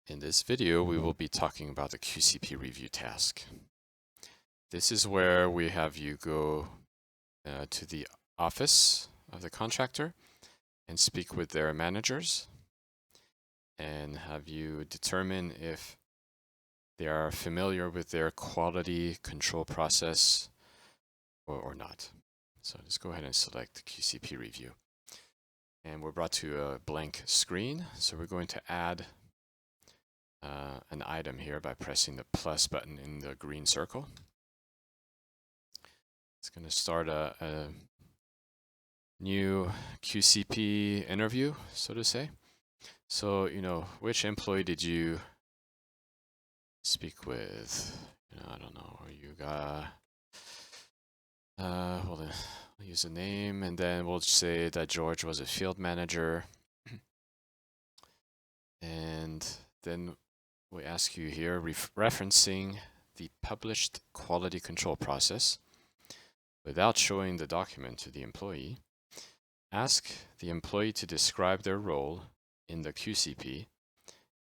In this video, we will be talking about the QCP review task. This is where we have you go to the office of the contractor and speak with their managers and have you determine if they are familiar with their quality control process or not. So just go ahead and select QCP review. And we're brought to a blank screen. So we're going to add an item here by pressing the plus button in the green circle. It's going to start a new QCP interview, so to say. So, which employee did you speak with? I don't know, or you got, we'll use a name, and then we'll say that George was a field manager. And then we ask you here, referencing the published quality control process, without showing the document to the employee, ask the employee to describe their role in the QCP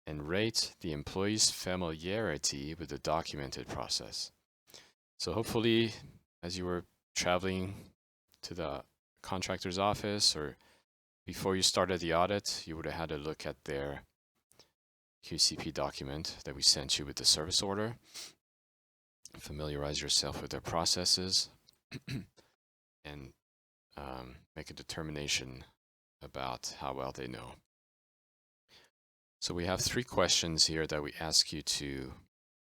and rate the employee's familiarity with the documented process. So hopefully, as you were traveling to the contractor's office or before you started the audit, you would have had a look at their QCP document that we sent you with the service order. Familiarize yourself with their processes and make a determination about how well they know. So we have 3 questions here that we ask you to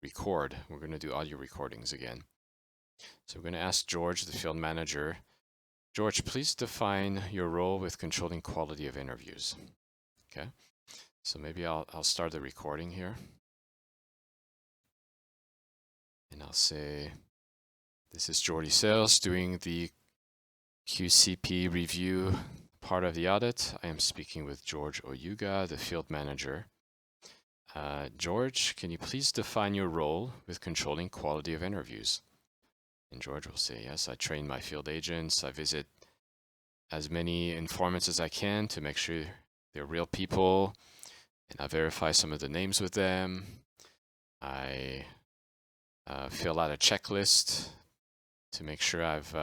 record. We're going to do audio recordings again. So we're going to ask George, the field manager, George, please define your role with controlling quality of interviews. Okay, so maybe I'll start the recording here. And I'll say, this is Jordy Sales doing the QCP review part of the audit. I am speaking with George Oyuga, the field manager. George, can you please define your role with controlling quality of interviews? And George will say, yes, I train my field agents. I visit as many informants as I can to make sure they're real people. And I verify some of the names with them. I fill out a checklist to make sure I've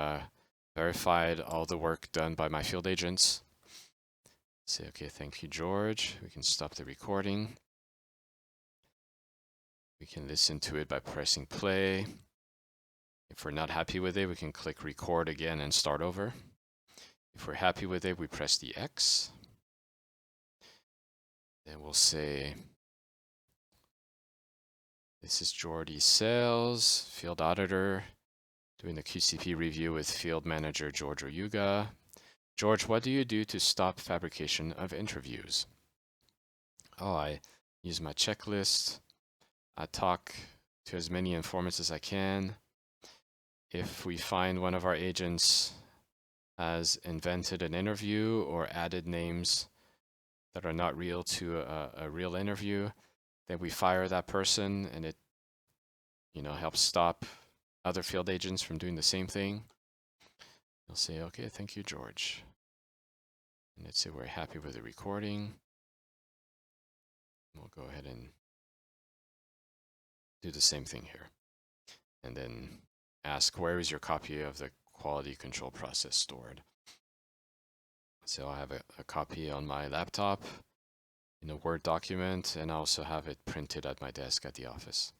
verified all the work done by my field agents. Say, okay, thank you, George. We can stop the recording. We can listen to it by pressing play. If we're not happy with it, we can click record again and start over. If we're happy with it, we press the X. Then we'll say, this is Jordy Sales, field auditor, doing the QCP review with field manager George Oyuga. George, what do you do to stop fabrication of interviews? Oh, I use my checklist. I talk to as many informants as I can. If we find one of our agents has invented an interview or added names that are not real to a real interview, then we fire that person, and it helps stop other field agents from doing the same thing. You'll say, okay, thank you, George. And let's say we're happy with the recording. We'll go ahead and do the same thing here. And then ask, where is your copy of the quality control process stored? So I have a copy on my laptop in a Word document, and I also have it printed at my desk at the office.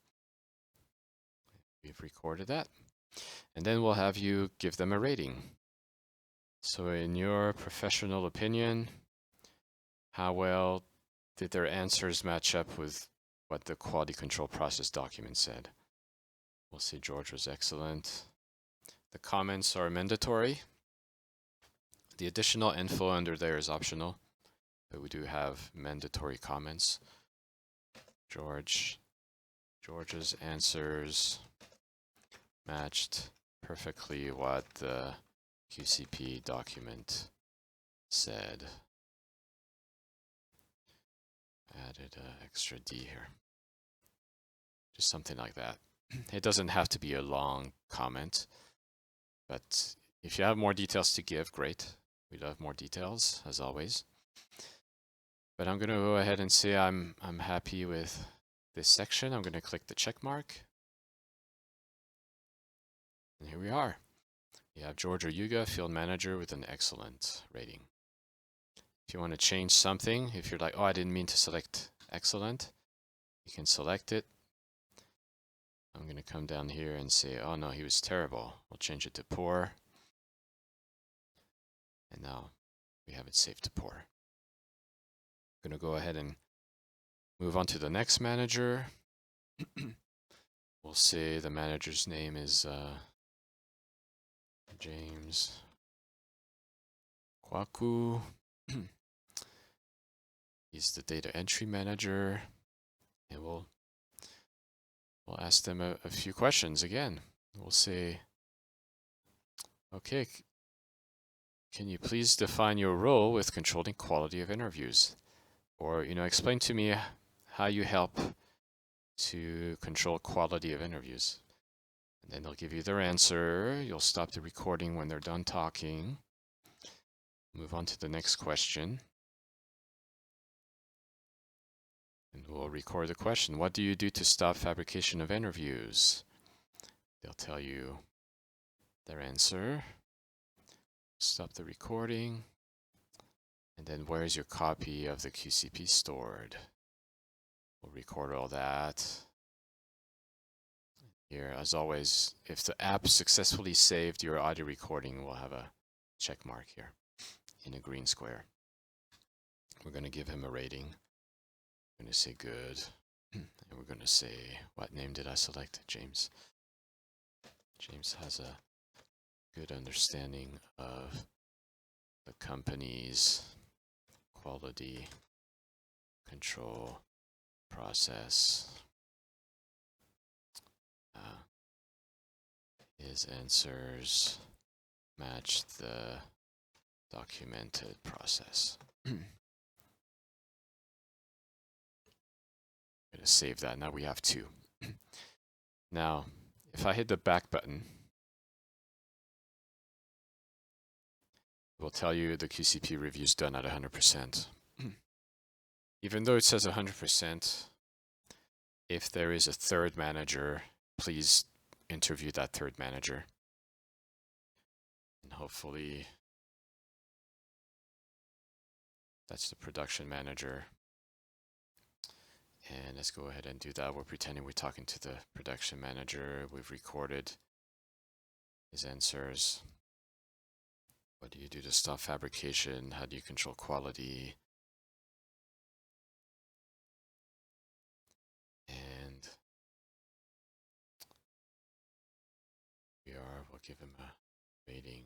We've recorded that. And then we'll have you give them a rating. So in your professional opinion, how well did their answers match up with what the quality control process document said? We'll say George was excellent. The comments are mandatory. The additional info under there is optional, but we do have mandatory comments. George's answers matched perfectly what the QCP document said. Added an extra D here. Just something like that. It doesn't have to be a long comment, but if you have more details to give, great. We love more details, as always. But I'm going to go ahead and say I'm happy with this section. I'm going to click the check mark. And here we are. We have George or Yuga, field manager with an excellent rating. If you want to change something, if you're like, oh, I didn't mean to select excellent, you can select it. I'm going to come down here and say, oh no, he was terrible. We'll change it to poor. And now we have it saved to poor. I'm going to go ahead and move on to the next manager. We'll say the manager's name is James Kwaku. He's the data entry manager. And we'll ask them a few questions again. We'll say, okay, can you please define your role with controlling quality of interviews? Or, explain to me how you help to control quality of interviews. And then they'll give you their answer. You'll stop the recording when they're done talking. Move on to the next question. And we'll record the question. What do you do to stop fabrication of interviews? They'll tell you their answer. Stop the recording. And then where is your copy of the QCP stored? We'll record all that. Here, as always, if the app successfully saved your audio recording, we'll have a check mark here in a green square. We're going to give him a rating. We're going to say good. And we're going to say, what name did I select? James. James has a good understanding of the company's quality control process. His answers match the documented process. I'm going to save that. Now we have 2. Now, if I hit the back button, it will tell you the QCP review is done at 100%. Even though it says 100%, if there is a third manager, please interview that third manager. And hopefully that's the production manager. And let's go ahead and do that. We're pretending we're talking to the production manager. We've recorded his answers. What do you do to stop fabrication? How do you control quality? And we'll give him a rating.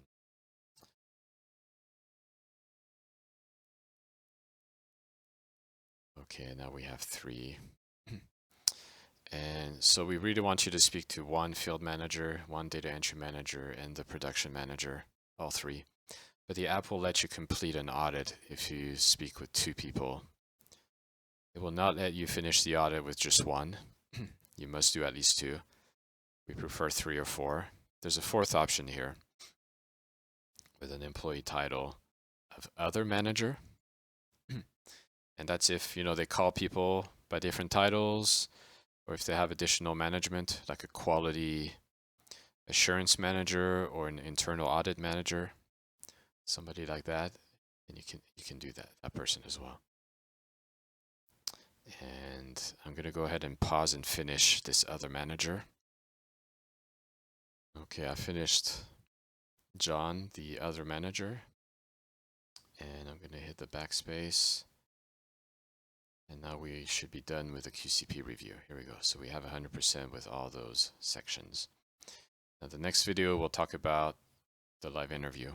Okay, now we have 3. And so we really want you to speak to one field manager, one data entry manager, and the production manager, all 3. But the app will let you complete an audit if you speak with 2 people. It will not let you finish the audit with just 1. You must do at least 2. We prefer 3 or 4. There's a 4th option here with an employee title of other manager. And that's if, they call people by different titles, or if they have additional management, like a quality assurance manager or an internal audit manager, somebody like that, and you can do that person as well. And I'm going to go ahead and pause and finish this other manager. Okay, I finished John, the other manager, and I'm going to hit the backspace. And now we should be done with the QCP review. Here we go. So we have 100% with all those sections. Now the next video, we'll talk about the live interview.